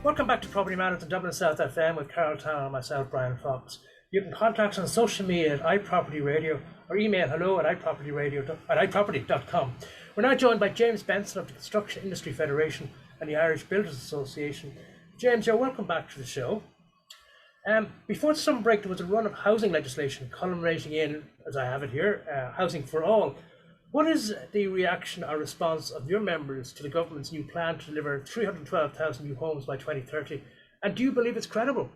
Welcome back to Property Matters in Dublin South FM with Carol Tallon and myself, Bryan Fox. You can contact us on social media at iPropertyRadio or email hello@iPropertyRadio.com. We're now joined by James Benson of the Construction Industry Federation and the Irish Builders Association. James, you're welcome back to the show. Before the summer break, there was a run of housing legislation culminating in, as I have it here, Housing for All. What is the reaction or response of your members to the government's new plan to deliver 312,000 new homes by 2030? And do you believe it's credible?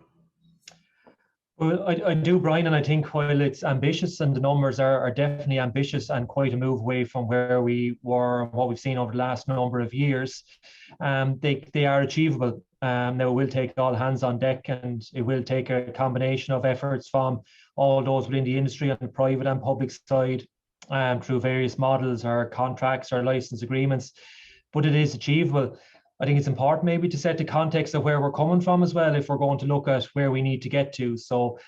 Well, I do, Brian, and I think while it's ambitious and the numbers are definitely ambitious and quite a move away from where we were, what we've seen over the last number of years, they are achievable. Now, it will take all hands on deck, and it will take a combination of efforts from all those within the industry on the private and public side, through various models or contracts or license agreements, but it is achievable. I think it's important maybe to set the context of where we're coming from as well, if we're going to look at where we need to get to. So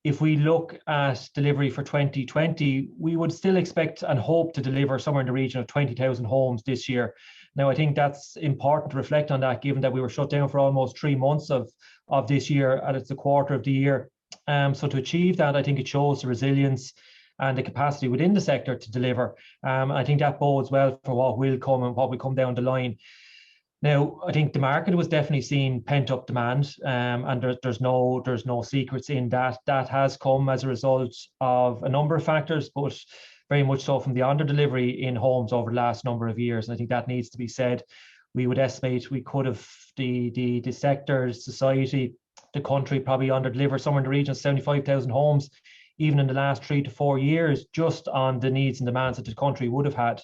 if we look at delivery for 2020, we would still expect and hope to deliver somewhere in the region of 20,000 homes this year. Now, I think that's important to reflect on that, given that we were shut down for almost 3 months of this year, and it's a quarter of the year. So to achieve that, I think it shows the resilience and the capacity within the sector to deliver. I think that bodes well for what will come and what will come down the line. Now, I think the market was definitely seeing pent-up demand, and there's no secrets in that. That has come as a result of a number of factors, but very much so from the under-delivery in homes over the last number of years. And I think that needs to be said. We would estimate we could have the sector, society, the country probably under-delivered somewhere in the region of 75,000 homes, even in the last 3 to 4 years, just on the needs and demands that the country would have had.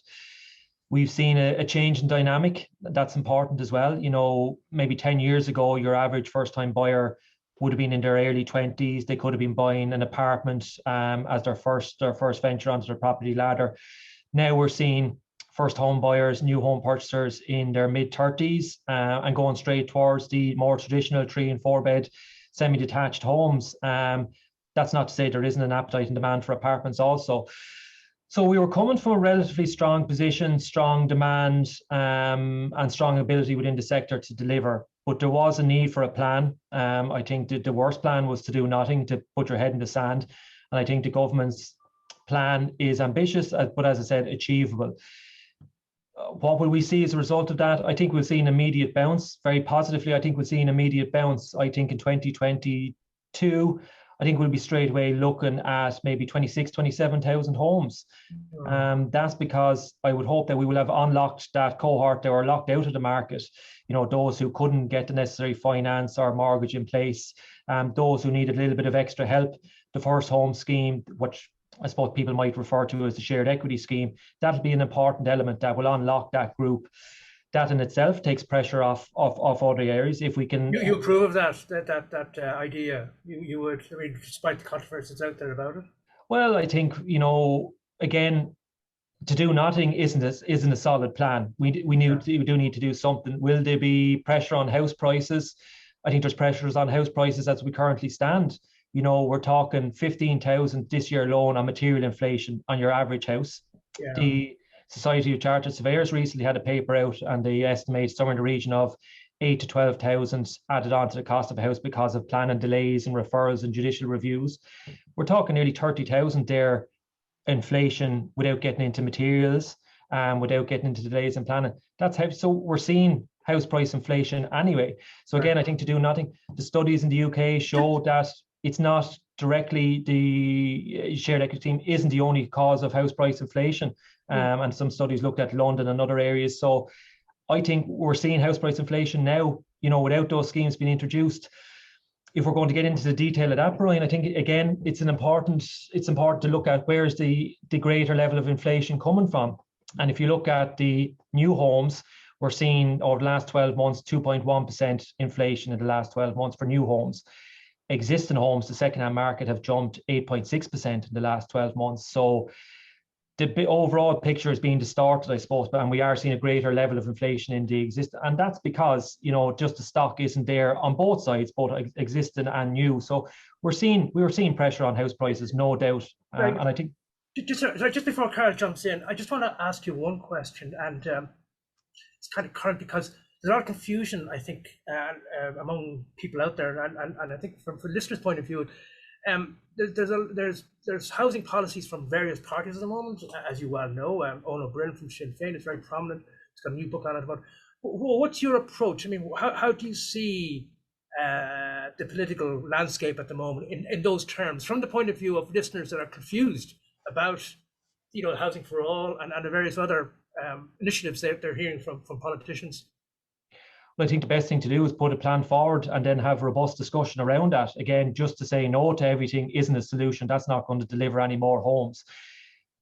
We've seen a change in dynamic. That's important as well. You know, maybe 10 years ago, your average first-time buyer would have been in their early 20s. They could have been buying an apartment as their first venture onto their property ladder. Now we're seeing first home buyers, new home purchasers in their mid-30s and going straight towards the more traditional 3 and 4 bed semi-detached homes. That's not to say there isn't an appetite and demand for apartments also. So we were coming from a relatively strong position, strong demand, and strong ability within the sector to deliver. But there was a need for a plan. I think the worst plan was to do nothing, to put your head in the sand. And I think the government's plan is ambitious, but as I said, achievable. What will we see as a result of that? I think we'll see an immediate bounce. Very positively, I think we'll see an immediate bounce. I think in 2022, I think we'll be straight away looking at maybe 26, 27,000 homes. That's because I would hope that we will have unlocked that cohort that were locked out of the market. You know, those who couldn't get the necessary finance or mortgage in place, those who needed a little bit of extra help. The first home scheme, which I suppose people might refer to as the shared equity scheme, that'll be an important element that will unlock that group. That in itself takes pressure off other areas. If we can, you approve of that idea. You would, I mean, despite the controversies out there about it. Well, I think, you know, again, to do nothing isn't a solid plan. We do need to do something. Will there be pressure on house prices? I think there's pressures on house prices as we currently stand. You know, we're talking 15,000 this year alone on material inflation on your average house. Yeah. The Society of Chartered Surveyors recently had a paper out, and they estimate somewhere in the region of 8,000 to 12,000 added on to the cost of a house because of planning delays and referrals and judicial reviews. We're talking nearly 30,000 there inflation without getting into materials and without getting into delays in planning. That's how. So we're seeing house price inflation anyway. So again, I think to do nothing. The studies in the UK show that it's not directly the shared equity scheme isn't the only cause of house price inflation. And some studies looked at London and other areas. So I think we're seeing house price inflation now, you know, without those schemes being introduced. If we're going to get into the detail of that, Brian, I think, again, it's important to look at where's the greater level of inflation coming from. And if you look at the new homes, we're seeing over the last 12 months, 2.1% inflation in the last 12 months for new homes. Existing homes, the second-hand market, have jumped 8.6% in the last 12 months. So the overall picture is being distorted, I suppose, and we are seeing a greater level of inflation in the existing, and that's because, you know, just the stock isn't there on both sides, both existing and new. So we were seeing pressure on house prices, no doubt. Right. And I think just before Carol jumps in, I just want to ask you one question, and it's kind of current because there's a lot of confusion, I think, among people out there, and I think from the listeners' point of view, there's housing policies from various parties at the moment, as you well know. Owen Bryan from Sinn Féin is very prominent. He's got a new book on it about. What's your approach? I mean, how do you see the political landscape at the moment in those terms, from the point of view of listeners that are confused about, housing for all and the various other initiatives they're hearing from politicians? Well, I think the best thing to do is put a plan forward and then have robust discussion around that. Again, just to say no to everything isn't a solution. That's not going to deliver any more homes.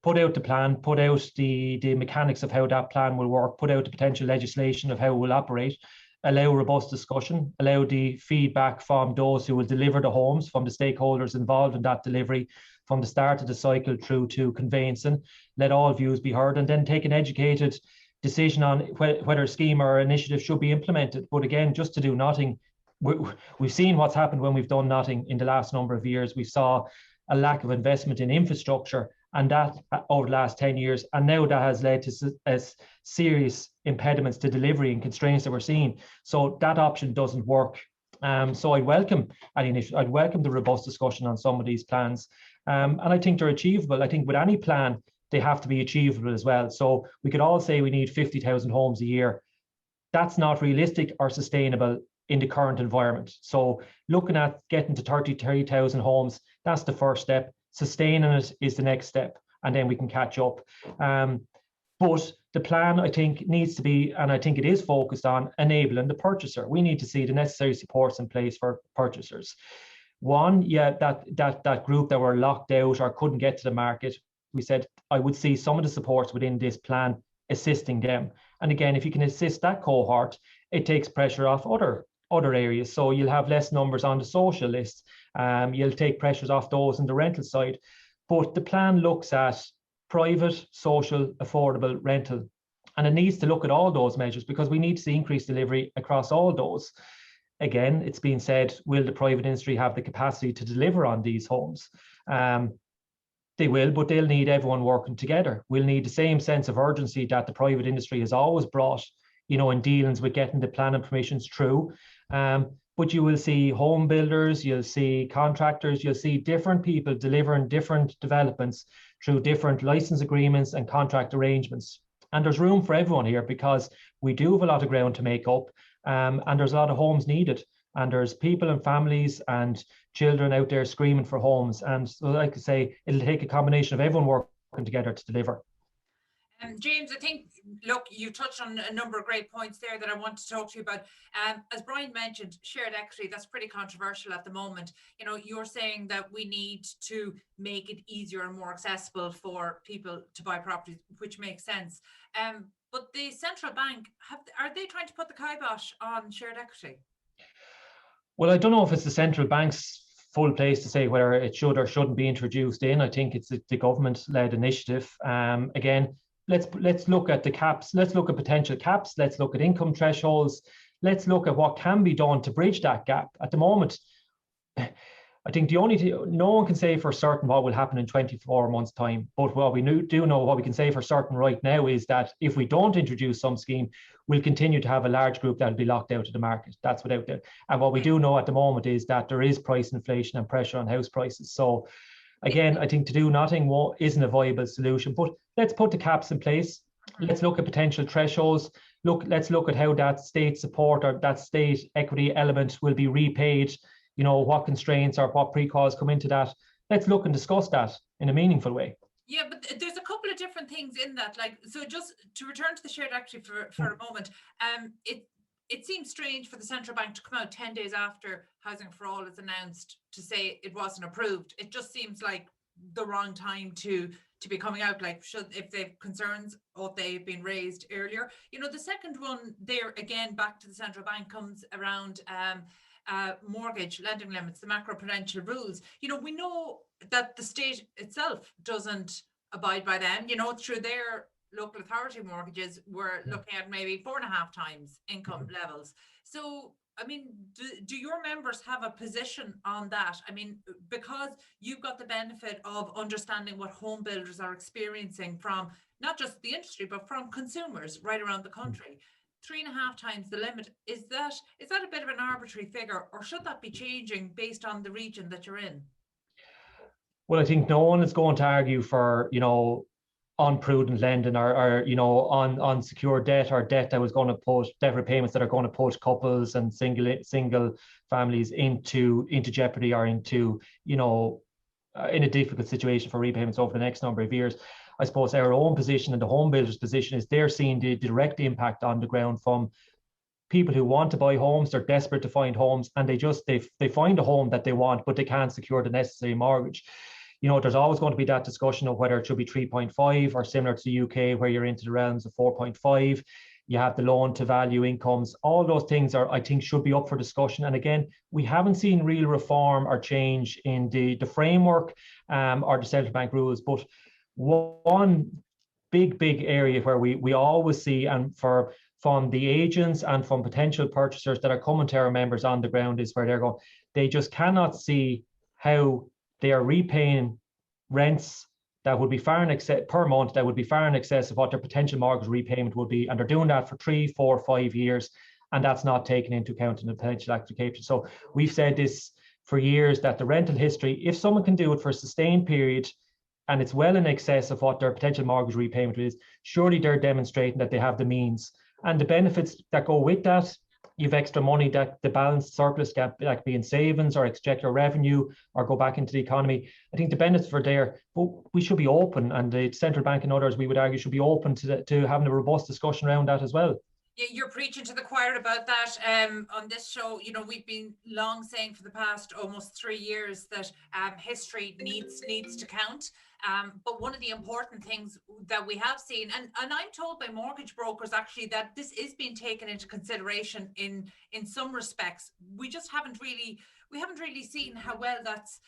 Put out the plan, put out the mechanics of how that plan will work, put out the potential legislation of how it will operate, allow robust discussion, allow the feedback from those who will deliver the homes, from the stakeholders involved in that delivery, from the start of the cycle through to conveyancing. Let all views be heard, and then take an educated decision on whether a scheme or initiative should be implemented. But again, just to do nothing, we've seen what's happened when we've done nothing in the last number of years. We saw a lack of investment in infrastructure, and that over the last 10 years, and now that has led to serious impediments to delivery and constraints that we're seeing. So that option doesn't work. So I'd welcome the robust discussion on some of these plans, and I think they're achievable. I think with any plan, they have to be achievable as well. So we could all say we need 50,000 homes a year. That's not realistic or sustainable in the current environment. So looking at getting to 30,000 homes, that's the first step. Sustaining it is the next step, and then we can catch up. But the plan, I think, needs to be, and I think it is focused on enabling the purchaser. We need to see the necessary supports in place for purchasers. One, that group that were locked out or couldn't get to the market, we said I would see some of the supports within this plan assisting them. And again, if you can assist that cohort, it takes pressure off other areas. So you'll have less numbers on the social list. You'll take pressures off those on the rental side. But the plan looks at private, social, affordable rental. And it needs to look at all those measures, because we need to see increased delivery across all those. Again, it's been said, will the private industry have the capacity to deliver on these homes? They will, but they'll need everyone working together. We'll need the same sense of urgency that the private industry has always brought, in dealings with getting the planning permissions through. But you will see home builders, you'll see contractors, you'll see different people delivering different developments through different license agreements and contract arrangements. And there's room for everyone here, because we do have a lot of ground to make up, and there's a lot of homes needed. And there's people and families and children out there screaming for homes. And so, like I say, it'll take a combination of everyone working together to deliver. James, I think, look, you touched on a number of great points there that I want to talk to you about. As Bryan mentioned, shared equity, that's pretty controversial at the moment. You're saying that we need to make it easier and more accessible for people to buy properties, which makes sense. But the central bank, are they trying to put the kibosh on shared equity? Well, I don't know if it's the central bank's full place to say whether it should or shouldn't be introduced in. I think it's the government-led initiative. Again, let's look at the caps. Let's look at potential caps. Let's look at income thresholds. Let's look at what can be done to bridge that gap. At the moment, I think the only thing, no one can say for certain what will happen in 24 months' time. But what we do know, what we can say for certain right now, is that if we don't introduce some scheme, we'll continue to have a large group that will be locked out of the market. That's without doubt. And what we do know at the moment is that there is price inflation and pressure on house prices. So again, I think to do nothing isn't a viable solution. But let's put the caps in place. Let's look at potential thresholds. Let's look at how that state support or that state equity element will be repaid. What constraints or what pre-calls come into that. Let's look and discuss that in a meaningful way. Yeah, but there's a couple of different things in that. So just to return to the shared equity for a moment, it seems strange for the central bank to come out 10 days after Housing for All is announced to say it wasn't approved. It just seems like the wrong time to be coming out. If they have concerns, ought they have been raised earlier? The second one there, again, back to the central bank, comes around mortgage lending limits, the macroprudential rules. We know that the state itself doesn't abide by them. Through their local authority mortgages, we're looking at maybe 4.5 times income levels. So, do your members have a position on that? Because you've got the benefit of understanding what home builders are experiencing from not just the industry, but from consumers right around the country. 3.5 times the limit. Is that a bit of an arbitrary figure, or should that be changing based on the region that you're in? Well, I think no one is going to argue for, on prudent lending or on unsecured debt or debt that was going to put debt repayments that are going to put couples and single families into jeopardy or into in a difficult situation for repayments over the next number of years. I suppose our own position and the home builders' position is they're seeing the direct impact on the ground from people who want to buy homes. They're desperate to find homes, and they find a home that they want, but they can't secure the necessary mortgage. There's always going to be that discussion of whether it should be 3.5 or similar to the UK, where you're into the realms of 4.5. You have the loan to value incomes. All those things I think should be up for discussion. And again, we haven't seen real reform or change in the framework or the central bank rules. But one big area where we always see, and from the agents and from potential purchasers that are coming to our members on the ground, is where they just cannot see how they are repaying rents that would be far in excess per month, that would be far in excess of what their potential mortgage repayment would be. And they're doing that for 3, 4, 5 years. And that's not taken into account in the potential application. So we've said this for years, that the rental history, if someone can do it for a sustained period and it's well in excess of what their potential mortgage repayment is, surely they're demonstrating that they have the means. And the benefits that go with that, you've extra money that the balanced surplus that could be in savings or exchequer revenue or go back into the economy. I think the benefits are there, but we should be open, and the central bank and others, we would argue, should be open to having a robust discussion around that as well. You're preaching to the choir about that on this show. We've been long saying for the past almost 3 years that history needs to count. But one of the important things that we have seen, and I'm told by mortgage brokers actually, that this is being taken into consideration in some respects. We just haven't really seen how well that's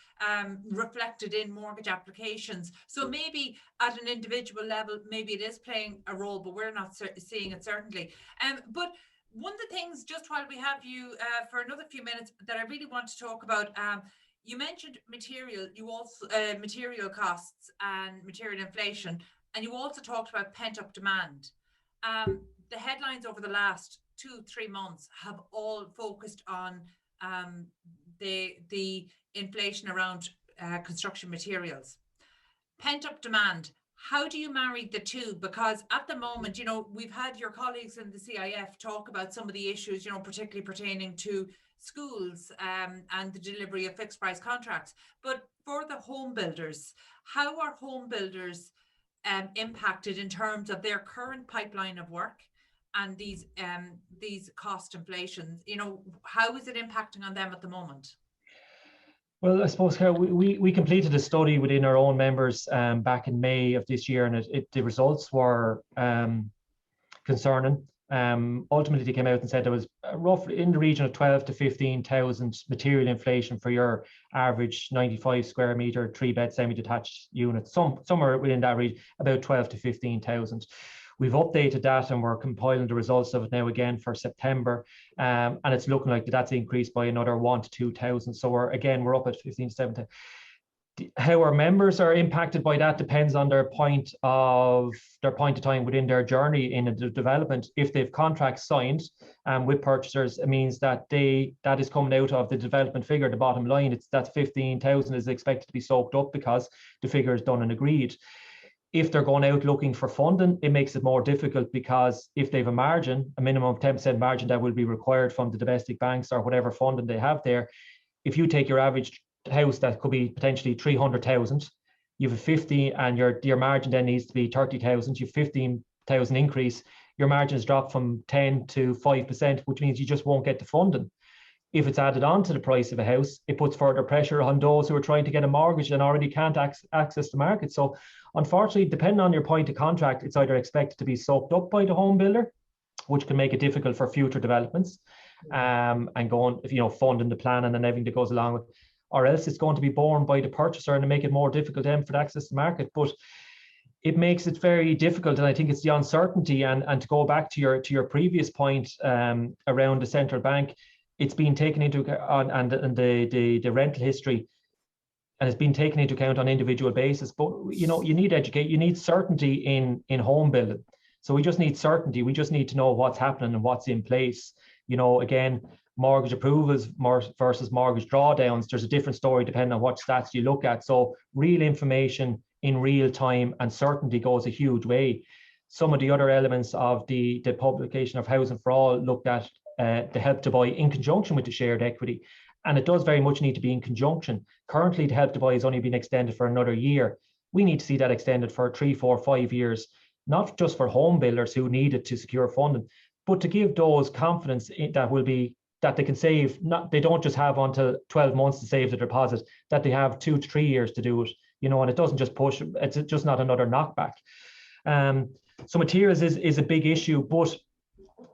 reflected in mortgage applications. So maybe at an individual level, maybe it is playing a role, but we're not seeing it certainly. But one of the things, just while we have you for another few minutes, that I really want to talk about, you mentioned material. You also material costs and material inflation, and you also talked about pent-up demand. The headlines over the last 2-3 months have all focused on the inflation around construction materials. Pent-up demand. How do you marry the two? Because at the moment, we've had your colleagues in the CIF talk about some of the issues, particularly pertaining to schools and the delivery of fixed price contracts. But for the home builders, how are home builders impacted in terms of their current pipeline of work and these cost inflations? How is it impacting on them at the moment? Well, I suppose we completed a study within our own members back in May of this year, and the results were concerning. Ultimately, they came out and said there was roughly in the region of 12,000 to 15,000 material inflation for your average 95 square meter 3-bed semi-detached unit. Somewhere within that region, about 12,000 to 15,000. We've updated that, and we're compiling the results of it now again for September, and it's looking like that's increased by another 1,000 to 2,000. So we're up at 15,000 to 17,000. How our members are impacted by that depends on their point of time within their journey in the development. If they've contracts signed with purchasers, it means that that is coming out of the development figure. The bottom line, that's 15,000 is expected to be soaked up because the figure is done and agreed. If they're going out looking for funding, it makes it more difficult, because if they have a minimum of 10% margin that will be required from the domestic banks or whatever funding they have there, if you take your average house that could be potentially 300,000, you have a 50, and your margin then needs to be 30,000, you have 15,000 increase, your margins drop from 10 to 5%, which means you just won't get the funding. If it's added on to the price of a house, it puts further pressure on those who are trying to get a mortgage and already can't access the market. So unfortunately, depending on your point of contract, it's either expected to be soaked up by the home builder, which can make it difficult for future developments, and going, funding the planning and everything that goes along with, or else it's going to be borne by the purchaser and make it more difficult then for the access to the market. But it makes it very difficult, and I think it's the uncertainty. And to go back to your previous point around the central bank, it's been taken into account, and the rental history, and it's been taken into account on individual basis. But you need certainty in home building. So we just need certainty. We just need to know what's happening and what's in place. You know, again, mortgage approvals versus mortgage drawdowns, there's a different story depending on what stats you look at. So real information in real time and certainty goes a huge way. Some of the other elements of the publication of Housing for All looked at the Help to Buy in conjunction with the shared equity. And it does very much need to be in conjunction. Currently, the Help to Buy has only been extended for another year. We need to see that extended for 3, 4, 5 years, not just for home builders who need it to secure funding, but to give those confidence that they can save. They don't just have until 12 months to save the deposit, that they have 2 to 3 years to do it, you know, and it doesn't just push, it's just not another knockback. So materials is a big issue, but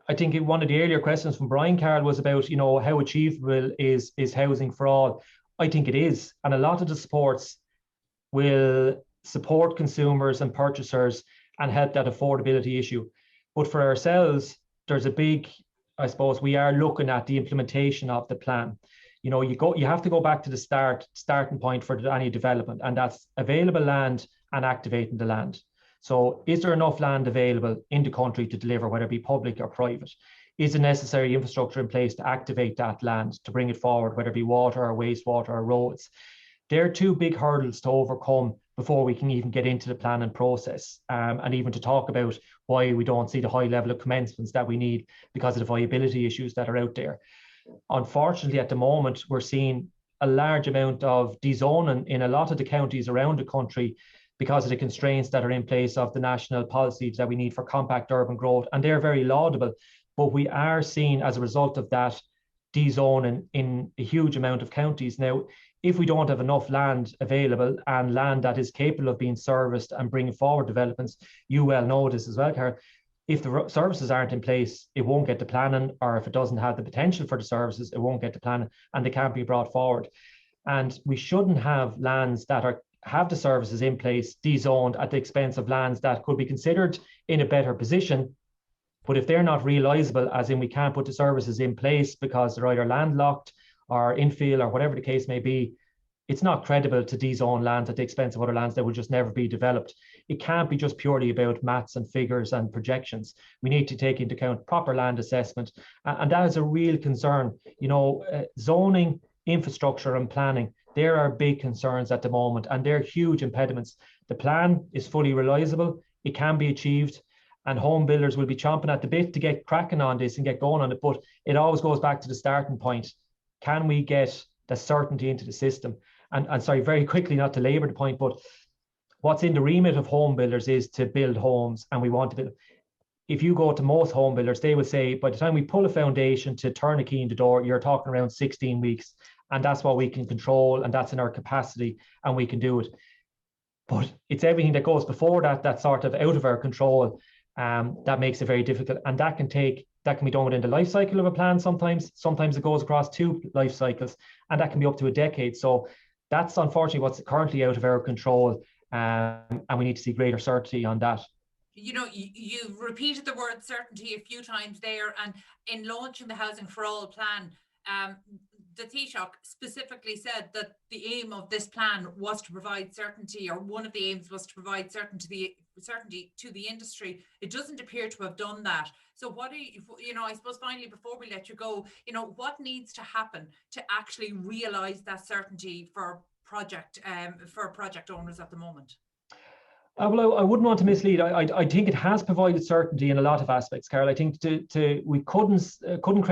I think one of the earlier questions from Bryan, Carl, was about, you know, how achievable is Housing for All. I think it is, and a lot of the supports will support consumers and purchasers and help that affordability issue. But for ourselves, there's a big, I suppose, we are looking at the implementation of the plan. You know, you have to go back to the starting point for any development, and that's available land and activating the land. So is there enough land available in the country to deliver, whether it be public or private? Is the necessary infrastructure in place to activate that land, to bring it forward, whether it be water or wastewater or roads? There are 2 big hurdles to overcome before we can even get into the planning process, and even to talk about why we don't see the high level of commencements that we need because of the viability issues that are out there. Unfortunately, at the moment, we're seeing a large amount of dezoning in a lot of the counties around the country because of the constraints that are in place of the national policies that we need for compact urban growth, and they're very laudable. But we are seeing, as a result of that, dezoning in a huge amount of counties. Now, if we don't have enough land available and land that is capable of being serviced and bringing forward developments, you well know this as well, Carol, if the services aren't in place, it won't get the planning, or if it doesn't have the potential for the services, it won't get the planning, and they can't be brought forward. And we shouldn't have lands that have the services in place dezoned at the expense of lands that could be considered in a better position. But if they're not realisable, as in we can't put the services in place because they're either landlocked or infill or whatever the case may be, it's not credible to dezone lands at the expense of other lands that will just never be developed. It can't be just purely about maths and figures and projections. We need to take into account proper land assessment, and that is a real concern. You know, zoning, infrastructure and planning, there are big concerns at the moment, and they're huge impediments. The plan is fully realisable, it can be achieved, and home builders will be chomping at the bit to get cracking on this and get going on it, but it always goes back to the starting point. Can we get the certainty into the system? And sorry, very quickly, not to labour the point, but what's in the remit of home builders is to build homes, and we want to build. If you go to most home builders, they will say, by the time we pull a foundation to turn a key in the door, you're talking around 16 weeks. And that's what we can control, and that's in our capacity, and we can do it. But it's everything that goes before that, that's sort of out of our control, that makes it very difficult. And that can be done within the life cycle of a plan sometimes. Sometimes it goes across 2 life cycles, and that can be up to a decade. So that's unfortunately what's currently out of our control, and we need to see greater certainty on that. You know, you repeated the word certainty a few times there, and in launching the Housing for All plan, the Taoiseach specifically said that the aim of this plan was to provide certainty, or one of the aims was to provide certainty to the industry. It doesn't appear to have done that. So what do you know, I suppose finally, before we let you go, you know, what needs to happen to actually realise that certainty for project owners at the moment? Well, I wouldn't want to mislead. I think it has provided certainty in a lot of aspects, Carol. I think I couldn't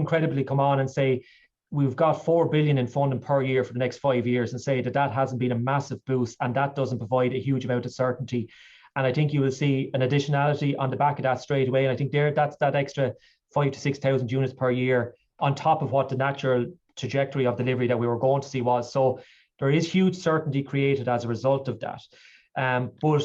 credibly come on and say we've got 4 billion in funding per year for the next 5 years and say that hasn't been a massive boost, and that doesn't provide a huge amount of certainty. And I think you will see an additionality on the back of that straight away. And I think that's that extra 5,000 to 6,000 units per year on top of what the natural trajectory of delivery that we were going to see was. So there is huge certainty created as a result of that. But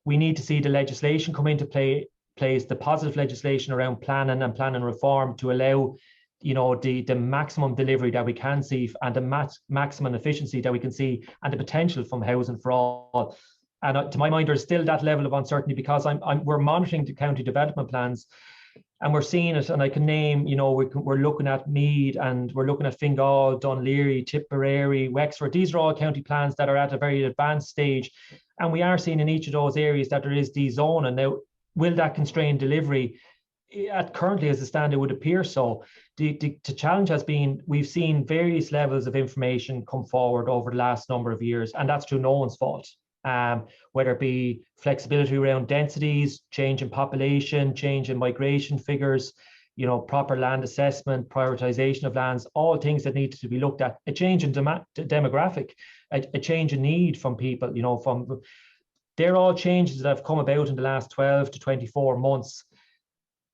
we need to see the legislation come into place, the positive legislation around planning and planning reform to allow, you know, the maximum delivery that we can see and the maximum efficiency that we can see and the potential from Housing for All. And to my mind, there's still that level of uncertainty because we're monitoring the county development plans and we're seeing it. And I can name, you know, we're looking at Meath and we're looking at Fingal, Dunleary, Tipperary, Wexford. These are all county plans that are at a very advanced stage. And we are seeing in each of those areas that there is dezoning. Now, will that constrain delivery? Currently, as a stand, it would appear so. The challenge has been, we've seen various levels of information come forward over the last number of years, and that's through no one's fault. Whether it be flexibility around densities, change in population, change in migration figures, proper land assessment, prioritization of lands, all things that need to be looked at, a change in demographic, a change in need from people, they're all changes that have come about in the last 12 to 24 months.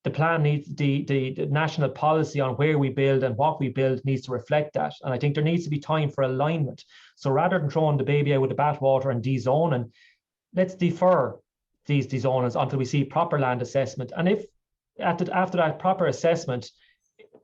The plan needs, the national policy on where we build and what we build needs to reflect that. And I think there needs to be time for alignment. So rather than throwing the baby out with the bathwater and dezoning, let's defer these dezonings until we see proper land assessment. And if after that proper assessment,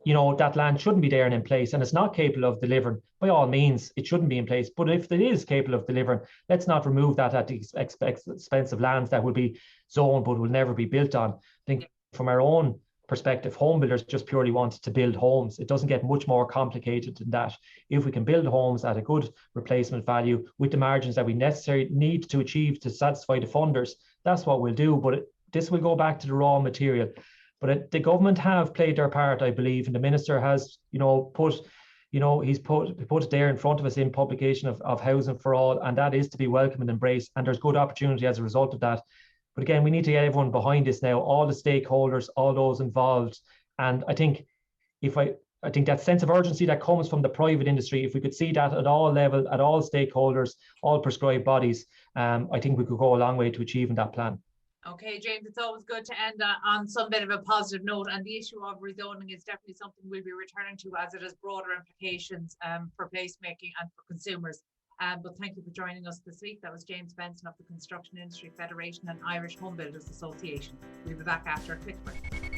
that land shouldn't be there and in place and it's not capable of delivering, by all means, it shouldn't be in place. But if it is capable of delivering, let's not remove that at the expense of lands that will be zoned but will never be built on. I think from our own perspective, home builders just purely want to build homes. It doesn't get much more complicated than that. If we can build homes at a good replacement value with the margins that we necessarily need to achieve to satisfy the funders, that's what we'll do. But this will go back to the raw material. But the government have played their part, I believe, and the minister has, put it there in front of us in publication of Housing for All, and that is to be welcomed and embraced. And there's good opportunity as a result of that. But again, we need to get everyone behind this now, all the stakeholders, all those involved. And I think I think that sense of urgency that comes from the private industry, if we could see that at all levels, at all stakeholders, all prescribed bodies, I think we could go a long way to achieving that plan. Okay, James, it's always good to end on some bit of a positive note, and the issue of rezoning is definitely something we'll be returning to, as it has broader implications for placemaking and for consumers. But thank you for joining us this week. That was James Benson of the Construction Industry Federation and Irish Home Builders Association. We'll be back after a quick break.